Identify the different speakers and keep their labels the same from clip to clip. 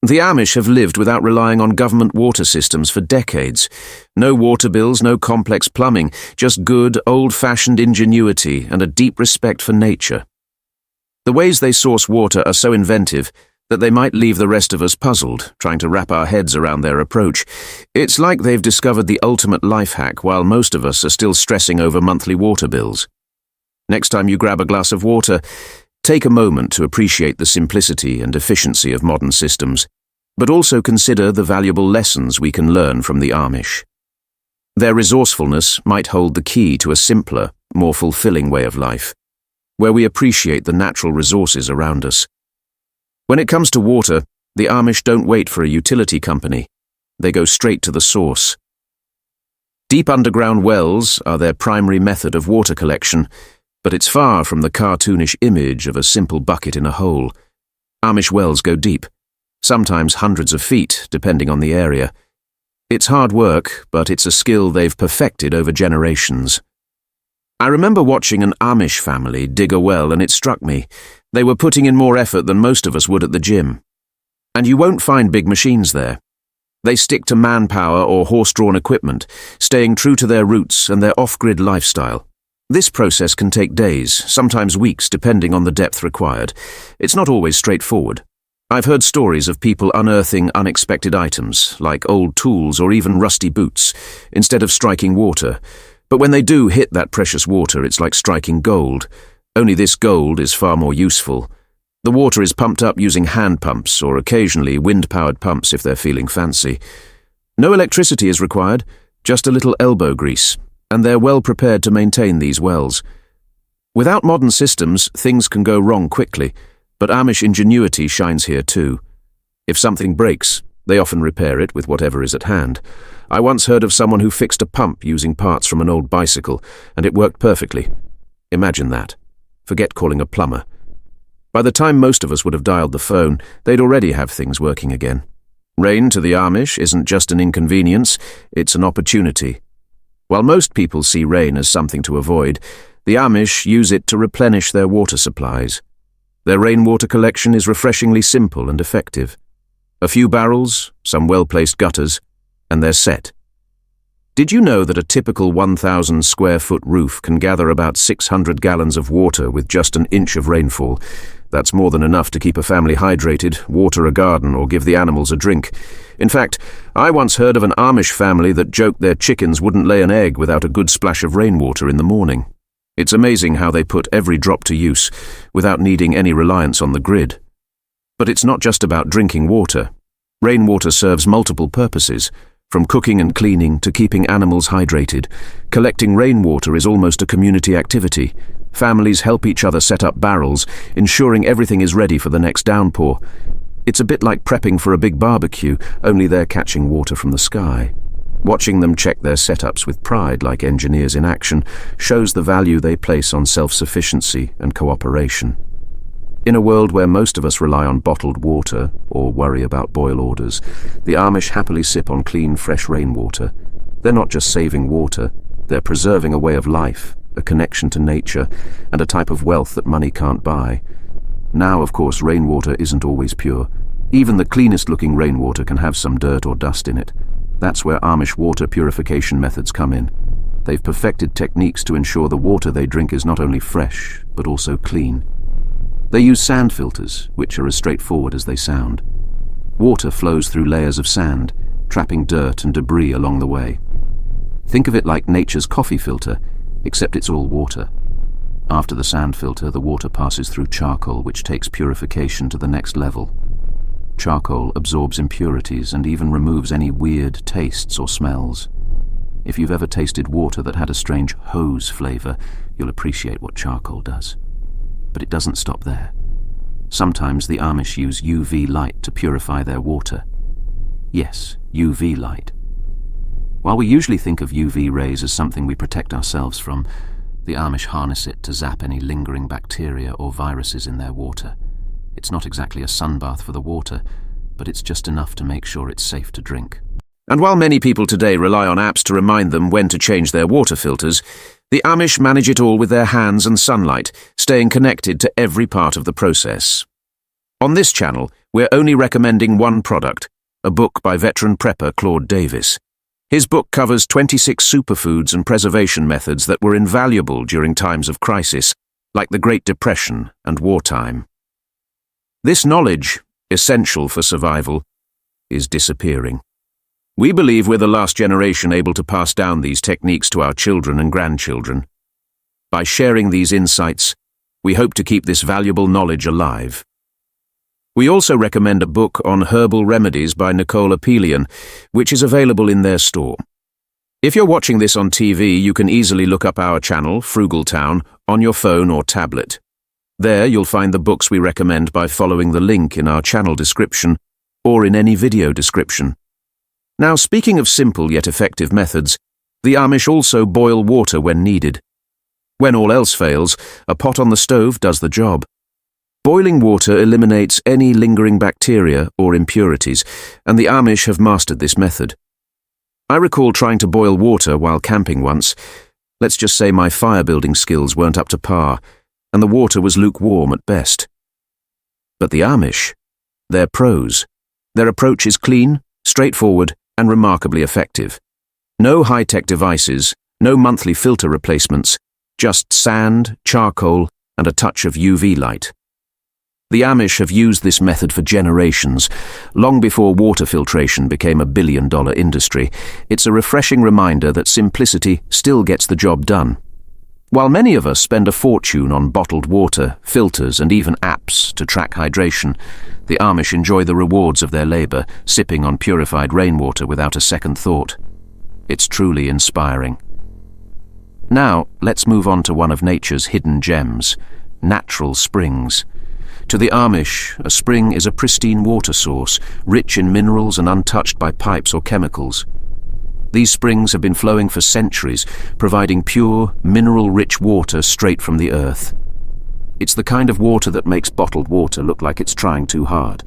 Speaker 1: The Amish have lived without relying on government water systems for decades. No water bills, no complex plumbing, just good, old-fashioned ingenuity and a deep respect for nature. The ways they source water are so inventive that they might leave the rest of us puzzled, trying to wrap our heads around their approach. It's like they've discovered the ultimate life hack while most of us are still stressing over monthly water bills. Next time you grab a glass of water, take a moment to appreciate the simplicity and efficiency of modern systems, but also consider the valuable lessons we can learn from the Amish. Their resourcefulness might hold the key to a simpler, more fulfilling way of life, where we appreciate the natural resources around us. When it comes to water, the Amish don't wait for a utility company. They go straight to the source. Deep underground wells are their primary method of water collection, but it's far from the cartoonish image of a simple bucket in a hole. Amish wells go deep, sometimes hundreds of feet, depending on the area. It's hard work, but it's a skill they've perfected over generations. I remember watching an Amish family dig a well, and it struck me. They were putting in more effort than most of us would at the gym. And you won't find big machines there. They stick to manpower or horse-drawn equipment, staying true to their roots and their off-grid lifestyle. This process can take days, sometimes weeks, depending on the depth required. It's not always straightforward. I've heard stories of people unearthing unexpected items, like old tools or even rusty boots, instead of striking water. But when they do hit that precious water, it's like striking gold. Only this gold is far more useful. The water is pumped up using hand pumps or occasionally wind-powered pumps if they're feeling fancy. No electricity is required, just a little elbow grease, and they're well prepared to maintain these wells. Without modern systems, things can go wrong quickly, but Amish ingenuity shines here too. If something breaks, they often repair it with whatever is at hand. I once heard of someone who fixed a pump using parts from an old bicycle, and it worked perfectly. Imagine that. Forget calling a plumber. By the time most of us would have dialed the phone, they'd already have things working again. Rain to the Amish isn't just an inconvenience, it's an opportunity. While most people see rain as something to avoid, the Amish use it to replenish their water supplies. Their rainwater collection is refreshingly simple and effective. A few barrels, some well-placed gutters, and they're set. Did you know that a typical 1,000 square foot roof can gather about 600 gallons of water with just an inch of rainfall? That's more than enough to keep a family hydrated, water a garden, or give the animals a drink. In fact, I once heard of an Amish family that joked their chickens wouldn't lay an egg without a good splash of rainwater in the morning. It's amazing how they put every drop to use, without needing any reliance on the grid. But it's not just about drinking water. Rainwater serves multiple purposes, from cooking and cleaning to keeping animals hydrated. Collecting rainwater is almost a community activity. Families help each other set up barrels, ensuring everything is ready for the next downpour. It's a bit like prepping for a big barbecue, only they're catching water from the sky. Watching them check their setups with pride, like engineers in action, shows the value they place on self-sufficiency and cooperation. In a world where most of us rely on bottled water or worry about boil orders, the Amish happily sip on clean, fresh rainwater. They're not just saving water, they're preserving a way of life, a connection to nature, and a type of wealth that money can't buy. Now, of course, rainwater isn't always pure. Even the cleanest-looking rainwater can have some dirt or dust in it. That's where Amish water purification methods come in. They've perfected techniques to ensure the water they drink is not only fresh, but also clean. They use sand filters, which are as straightforward as they sound. Water flows through layers of sand, trapping dirt and debris along the way. Think of it like nature's coffee filter, except it's all water. After the sand filter, the water passes through charcoal, which takes purification to the next level. Charcoal absorbs impurities and even removes any weird tastes or smells. If you've ever tasted water that had a strange hose flavor, you'll appreciate what charcoal does. But it doesn't stop there. Sometimes the Amish use UV light to purify their water. Yes, UV light. While we usually think of UV rays as something we protect ourselves from, the Amish harness it to zap any lingering bacteria or viruses in their water. It's not exactly a sunbath for the water, but it's just enough to make sure it's safe to drink. And while many people today rely on apps to remind them when to change their water filters, the Amish manage it all with their hands and sunlight, staying connected to every part of the process. On this channel, we're only recommending one product, a book by veteran prepper Claude Davis. His book covers 26 superfoods and preservation methods that were invaluable during times of crisis, like the Great Depression and wartime. This knowledge, essential for survival, is disappearing. We believe we're the last generation able to pass down these techniques to our children and grandchildren. By sharing these insights, we hope to keep this valuable knowledge alive. We also recommend a book on herbal remedies by Nicole Apelian, which is available in their store. If you're watching this on TV, you can easily look up our channel, Frugal Town, on your phone or tablet. There you'll find the books we recommend by following the link in our channel description or in any video description. Now, speaking of simple yet effective methods, the Amish also boil water when needed. When all else fails, a pot on the stove does the job. Boiling water eliminates any lingering bacteria or impurities, and the Amish have mastered this method. I recall trying to boil water while camping once. Let's just say my fire-building skills weren't up to par, and the water was lukewarm at best. But the Amish, they're pros. Their approach is clean, straightforward, and remarkably effective. No high-tech devices, no monthly filter replacements, just sand, charcoal, and a touch of UV light. The Amish have used this method for generations, long before water filtration became a billion-dollar industry. It's a refreshing reminder that simplicity still gets the job done. While many of us spend a fortune on bottled water, filters, and even apps to track hydration, the Amish enjoy the rewards of their labor, sipping on purified rainwater without a second thought. It's truly inspiring. Now, let's move on to one of nature's hidden gems, natural springs. To the Amish, a spring is a pristine water source, rich in minerals and untouched by pipes or chemicals. These springs have been flowing for centuries, providing pure, mineral-rich water straight from the earth. It's the kind of water that makes bottled water look like it's trying too hard.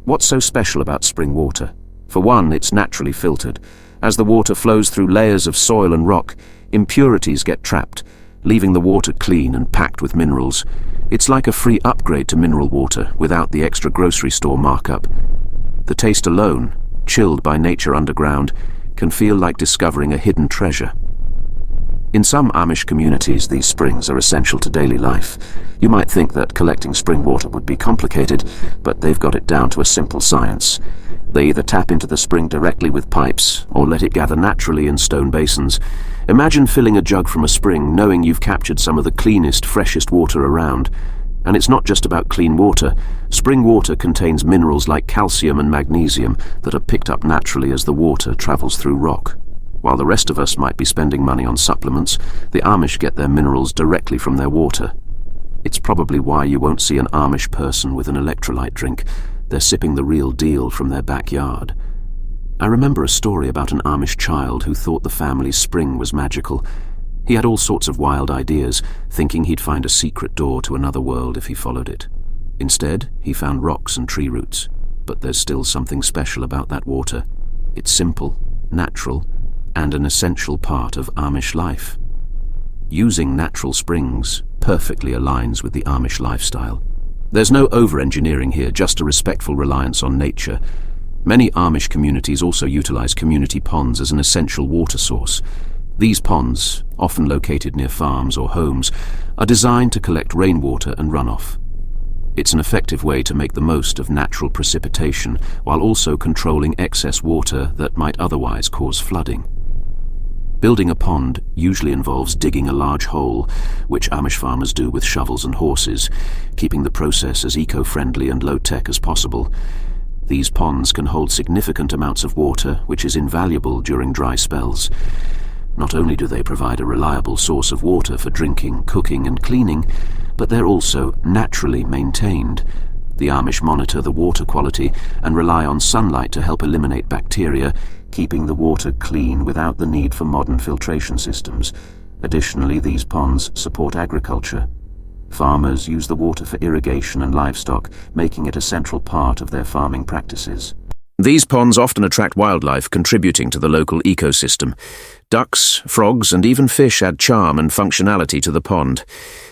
Speaker 1: What's so special about spring water? For one, it's naturally filtered. As the water flows through layers of soil and rock, impurities get trapped, leaving the water clean and packed with minerals. It's like a free upgrade to mineral water without the extra grocery store markup. The taste alone, chilled by nature underground, can feel like discovering a hidden treasure. In some Amish communities, these springs are essential to daily life. You might think that collecting spring water would be complicated, but they've got it down to a simple science. They either tap into the spring directly with pipes, or let it gather naturally in stone basins. Imagine filling a jug from a spring, knowing you've captured some of the cleanest, freshest water around. And it's not just about clean water. Spring water contains minerals like calcium and magnesium that are picked up naturally as the water travels through rock. While the rest of us might be spending money on supplements, the Amish get their minerals directly from their water. It's probably why you won't see an Amish person with an electrolyte drink. They're sipping the real deal from their backyard. I remember a story about an Amish child who thought the family's spring was magical. He had all sorts of wild ideas, thinking he'd find a secret door to another world if he followed it. Instead, he found rocks and tree roots. But there's still something special about that water. It's simple, natural, and an essential part of Amish life. Using natural springs perfectly aligns with the Amish lifestyle. There's no over-engineering here, just a respectful reliance on nature. Many Amish communities also utilize community ponds as an essential water source. These ponds, often located near farms or homes, are designed to collect rainwater and runoff. It's an effective way to make the most of natural precipitation while also controlling excess water that might otherwise cause flooding. Building a pond usually involves digging a large hole, which Amish farmers do with shovels and horses, keeping the process as eco-friendly and low-tech as possible. These ponds can hold significant amounts of water, which is invaluable during dry spells. Not only do they provide a reliable source of water for drinking, cooking, and cleaning, but they're also naturally maintained. The Amish monitor the water quality and rely on sunlight to help eliminate bacteria, keeping the water clean without the need for modern filtration systems. Additionally, these ponds support agriculture. Farmers use the water for irrigation and livestock, making it a central part of their farming practices. These ponds often attract wildlife, contributing to the local ecosystem. Ducks, frogs, and even fish add charm and functionality to the pond.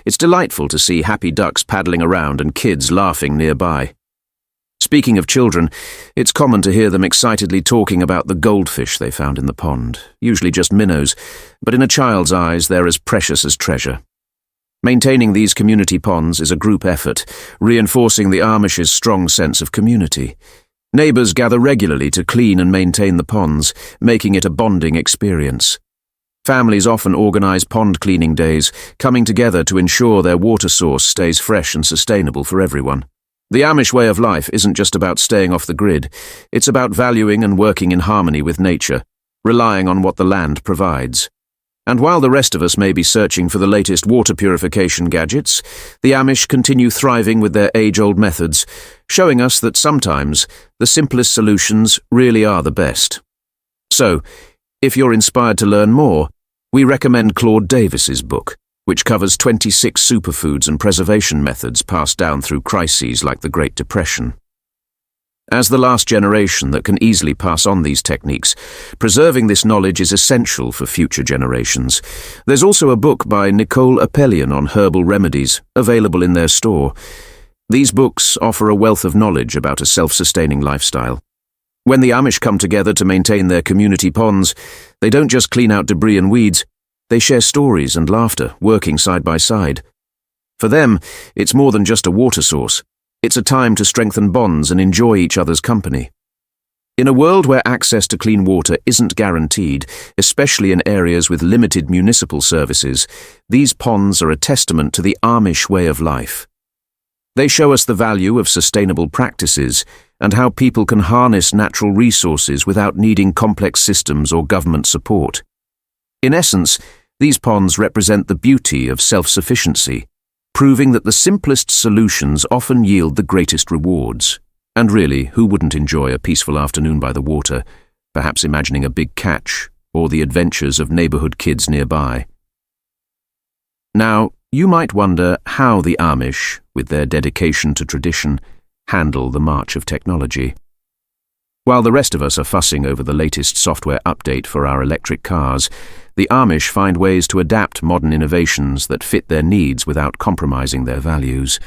Speaker 1: It's delightful to see happy ducks paddling around and kids laughing nearby. Speaking of children, it's common to hear them excitedly talking about the goldfish they found in the pond, usually just minnows, but in a child's eyes they're as precious as treasure. Maintaining these community ponds is a group effort, reinforcing the Amish's strong sense of community. Neighbours gather regularly to clean and maintain the ponds, making it a bonding experience. Families often organise pond cleaning days, coming together to ensure their water source stays fresh and sustainable for everyone. The Amish way of life isn't just about staying off the grid, it's about valuing and working in harmony with nature, relying on what the land provides. And while the rest of us may be searching for the latest water purification gadgets, the Amish continue thriving with their age-old methods, showing us that sometimes the simplest solutions really are the best. So, if you're inspired to learn more, we recommend Claude Davis's book, which covers 26 superfoods and preservation methods passed down through crises like the Great Depression. As the last generation that can easily pass on these techniques, preserving this knowledge is essential for future generations. There's also a book by Nicole Appelian on herbal remedies, available in their store. These books offer a wealth of knowledge about a self-sustaining lifestyle. When the Amish come together to maintain their community ponds, they don't just clean out debris and weeds, they share stories and laughter, working side by side. For them, it's more than just a water source. It's a time to strengthen bonds and enjoy each other's company. In a world where access to clean water isn't guaranteed, especially in areas with limited municipal services, these ponds are a testament to the Amish way of life. They show us the value of sustainable practices and how people can harness natural resources without needing complex systems or government support. In essence, these ponds represent the beauty of self-sufficiency, proving that the simplest solutions often yield the greatest rewards. And really, who wouldn't enjoy a peaceful afternoon by the water, perhaps imagining a big catch, or the adventures of neighbourhood kids nearby? Now, you might wonder how the Amish, with their dedication to tradition, handle the march of technology. While the rest of us are fussing over the latest software update for our electric cars, the Amish find ways to adapt modern innovations that fit their needs without compromising their values.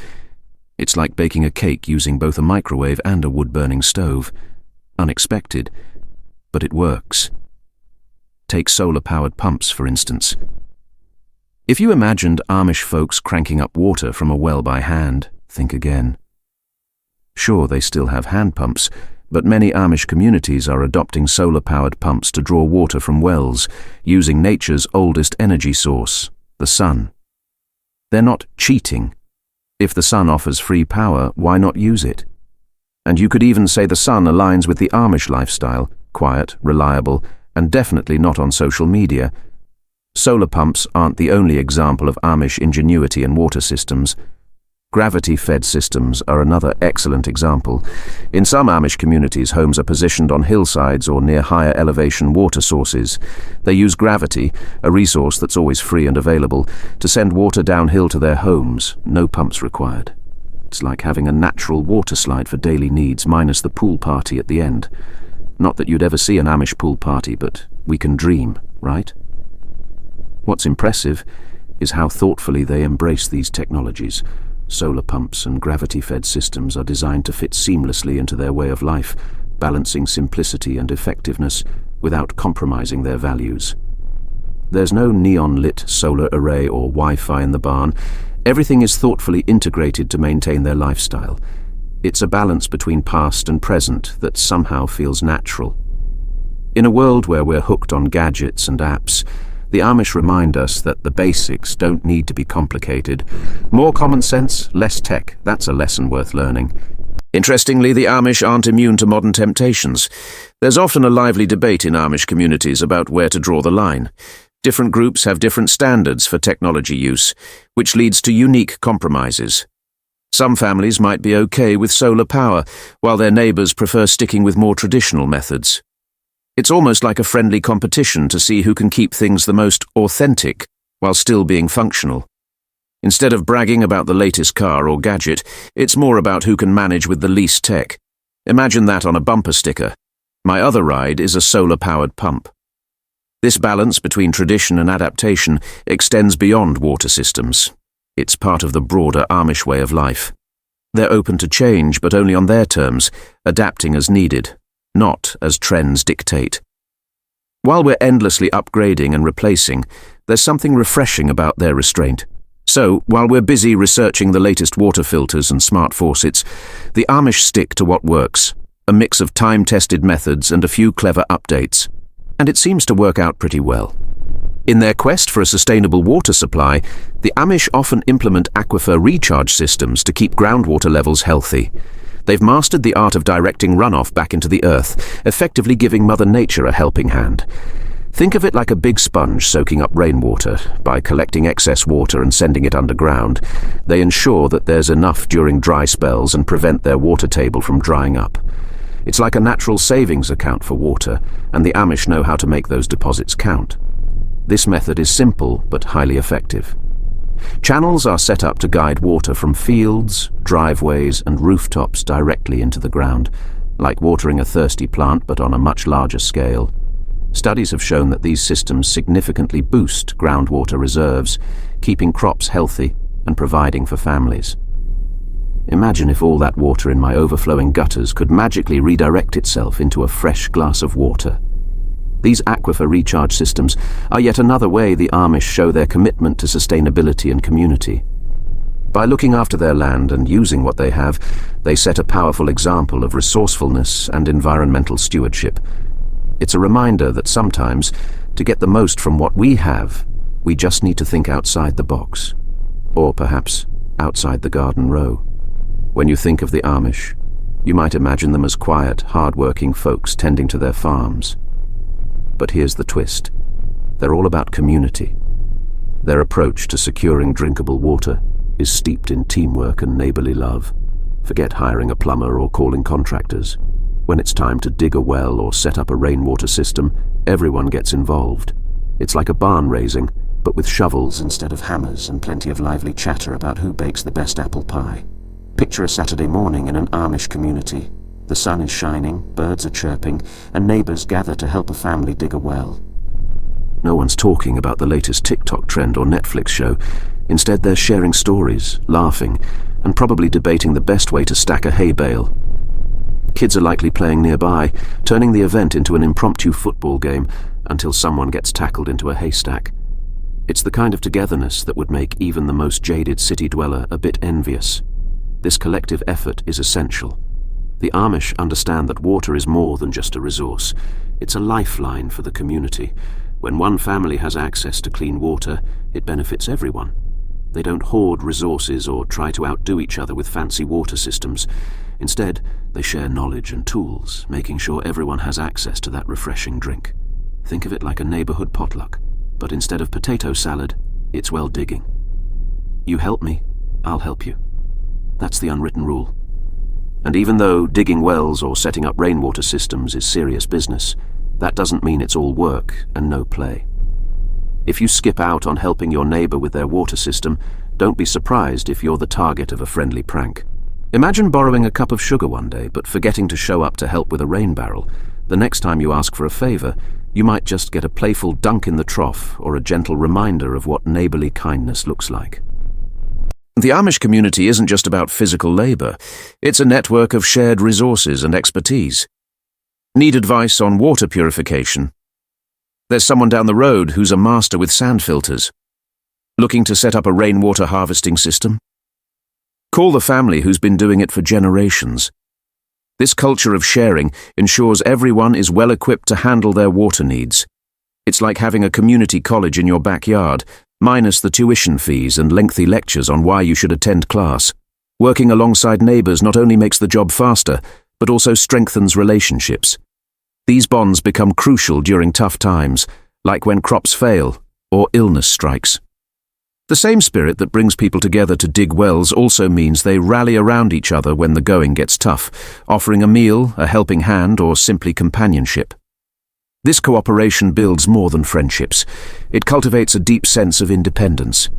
Speaker 1: It's like baking a cake using both a microwave and a wood-burning stove. Unexpected, but it works. Take solar-powered pumps, for instance. If you imagined Amish folks cranking up water from a well by hand, think again. Sure, they still have hand pumps, but many Amish communities are adopting solar-powered pumps to draw water from wells, using nature's oldest energy source, the sun. They're not cheating. If the sun offers free power, why not use it? And you could even say the sun aligns with the Amish lifestyle, quiet, reliable, and definitely not on social media. Solar pumps aren't the only example of Amish ingenuity in water systems. Gravity-fed systems are another excellent example. In some Amish communities, homes are positioned on hillsides or near higher elevation water sources. They use gravity, a resource that's always free and available, to send water downhill to their homes, no pumps required. It's like having a natural water slide for daily needs, minus the pool party at the end. Not that you'd ever see an Amish pool party, but we can dream, right? What's impressive is how thoughtfully they embrace these technologies. Solar pumps and gravity-fed systems are designed to fit seamlessly into their way of life, balancing simplicity and effectiveness without compromising their values. There's no neon-lit solar array or Wi-Fi in the barn. Everything is thoughtfully integrated to maintain their lifestyle. It's a balance between past and present that somehow feels natural. In a world where we're hooked on gadgets and apps, the Amish remind us that the basics don't need to be complicated. More common sense, less tech, that's a lesson worth learning. Interestingly, the Amish aren't immune to modern temptations. There's often a lively debate in Amish communities about where to draw the line. Different groups have different standards for technology use, which leads to unique compromises. Some families might be okay with solar power, while their neighbours prefer sticking with more traditional methods. It's almost like a friendly competition to see who can keep things the most authentic while still being functional. Instead of bragging about the latest car or gadget, it's more about who can manage with the least tech. Imagine that on a bumper sticker. My other ride is a solar-powered pump. This balance between tradition and adaptation extends beyond water systems. It's part of the broader Amish way of life. They're open to change, but only on their terms, adapting as needed, not as trends dictate. While we're endlessly upgrading and replacing, there's something refreshing about their restraint. So, while we're busy researching the latest water filters and smart faucets, the Amish stick to what works, a mix of time-tested methods and a few clever updates. And it seems to work out pretty well. In their quest for a sustainable water supply, the Amish often implement aquifer recharge systems to keep groundwater levels healthy. They've mastered the art of directing runoff back into the earth, effectively giving Mother Nature a helping hand. Think of it like a big sponge soaking up rainwater. By collecting excess water and sending it underground, they ensure that there's enough during dry spells and prevent their water table from drying up. It's like a natural savings account for water, and the Amish know how to make those deposits count. This method is simple but highly effective. Channels are set up to guide water from fields, driveways, and rooftops directly into the ground, like watering a thirsty plant but on a much larger scale. Studies have shown that these systems significantly boost groundwater reserves, keeping crops healthy and providing for families. Imagine if all that water in my overflowing gutters could magically redirect itself into a fresh glass of water. These aquifer recharge systems are yet another way the Amish show their commitment to sustainability and community. By looking after their land and using what they have, they set a powerful example of resourcefulness and environmental stewardship. It's a reminder that sometimes, to get the most from what we have, we just need to think outside the box. Or perhaps outside the garden row. When you think of the Amish, you might imagine them as quiet, hard-working folks tending to their farms. But here's the twist. They're all about community. Their approach to securing drinkable water is steeped in teamwork and neighborly love. Forget hiring a plumber or calling contractors. When it's time to dig a well or set up a rainwater system, everyone gets involved. It's like a barn raising, but with shovels instead of hammers and plenty of lively chatter about who bakes the best apple pie. Picture a Saturday morning in an Amish community. The sun is shining, birds are chirping, and neighbors gather to help a family dig a well. No one's talking about the latest TikTok trend or Netflix show. Instead, they're sharing stories, laughing, and probably debating the best way to stack a hay bale. Kids are likely playing nearby, turning the event into an impromptu football game until someone gets tackled into a haystack. It's the kind of togetherness that would make even the most jaded city dweller a bit envious. This collective effort is essential. The Amish understand that water is more than just a resource. It's a lifeline for the community. When one family has access to clean water, it benefits everyone. They don't hoard resources or try to outdo each other with fancy water systems. Instead, they share knowledge and tools, making sure everyone has access to that refreshing drink. Think of it like a neighborhood potluck, but instead of potato salad, it's well digging. You help me, I'll help you. That's the unwritten rule. And even though digging wells or setting up rainwater systems is serious business, that doesn't mean it's all work and no play. If you skip out on helping your neighbor with their water system, don't be surprised if you're the target of a friendly prank. Imagine borrowing a cup of sugar one day, but forgetting to show up to help with a rain barrel. The next time you ask for a favor, you might just get a playful dunk in the trough or a gentle reminder of what neighborly kindness looks like. The Amish community isn't just about physical labor. It's a network of shared resources and expertise. Need advice on water purification? There's someone down the road who's a master with sand filters. Looking to set up a rainwater harvesting system? Call the family who's been doing it for generations. This culture of sharing ensures everyone is well equipped to handle their water needs. It's like having a community college in your backyard, minus the tuition fees and lengthy lectures on why you should attend class. Working alongside neighbors not only makes the job faster, but also strengthens relationships. These bonds become crucial during tough times, like when crops fail or illness strikes. The same spirit that brings people together to dig wells also means they rally around each other when the going gets tough, offering a meal, a helping hand, or simply companionship. This cooperation builds more than friendships. It cultivates a deep sense of independence.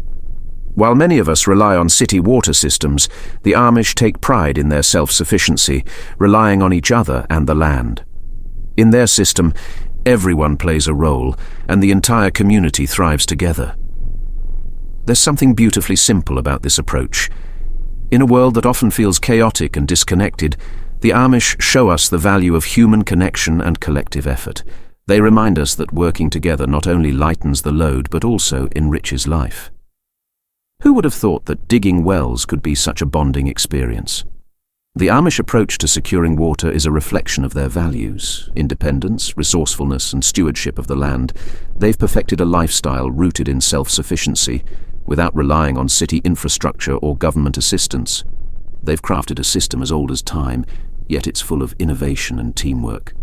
Speaker 1: While many of us rely on city water systems, the Amish take pride in their self-sufficiency, relying on each other and the land. In their system, everyone plays a role, and the entire community thrives together. There's something beautifully simple about this approach. In a world that often feels chaotic and disconnected, the Amish show us the value of human connection and collective effort. They remind us that working together not only lightens the load but also enriches life. Who would have thought that digging wells could be such a bonding experience? The Amish approach to securing water is a reflection of their values: independence, resourcefulness, and stewardship of the land. They've perfected a lifestyle rooted in self-sufficiency, without relying on city infrastructure or government assistance. They've crafted a system as old as time, yet it's full of innovation and teamwork.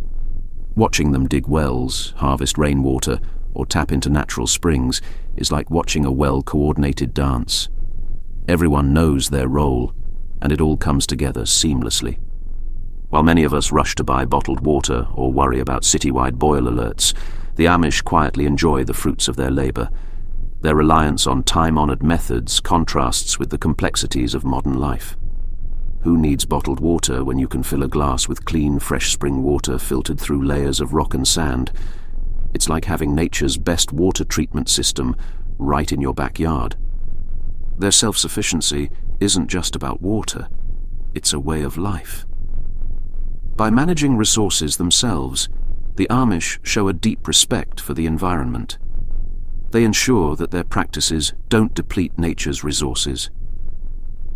Speaker 1: Watching them dig wells, harvest rainwater, or tap into natural springs is like watching a well-coordinated dance. Everyone knows their role, and it all comes together seamlessly. While many of us rush to buy bottled water or worry about citywide boil alerts, the Amish quietly enjoy the fruits of their labor. Their reliance on time-honored methods contrasts with the complexities of modern life. Who needs bottled water when you can fill a glass with clean, fresh spring water filtered through layers of rock and sand? It's like having nature's best water treatment system right in your backyard. Their self-sufficiency isn't just about water, it's a way of life. By managing resources themselves, the Amish show a deep respect for the environment. They ensure that their practices don't deplete nature's resources.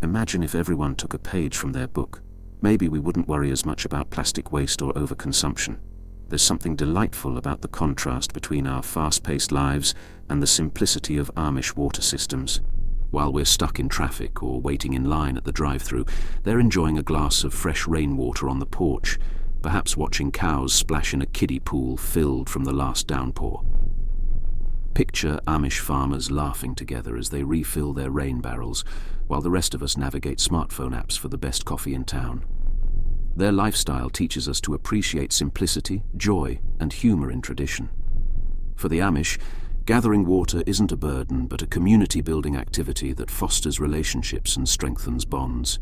Speaker 1: Imagine if everyone took a page from their book. Maybe we wouldn't worry as much about plastic waste or overconsumption. There's something delightful about the contrast between our fast-paced lives and the simplicity of Amish water systems. While we're stuck in traffic or waiting in line at the drive-thru, they're enjoying a glass of fresh rainwater on the porch, perhaps watching cows splash in a kiddie pool filled from the last downpour. Picture Amish farmers laughing together as they refill their rain barrels, while the rest of us navigate smartphone apps for the best coffee in town. Their lifestyle teaches us to appreciate simplicity, joy, and humor in tradition. For the Amish, gathering water isn't a burden but a community-building activity that fosters relationships and strengthens bonds.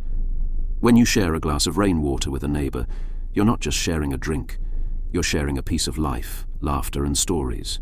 Speaker 1: When you share a glass of rainwater with a neighbor, you're not just sharing a drink, you're sharing a piece of life, laughter, and stories.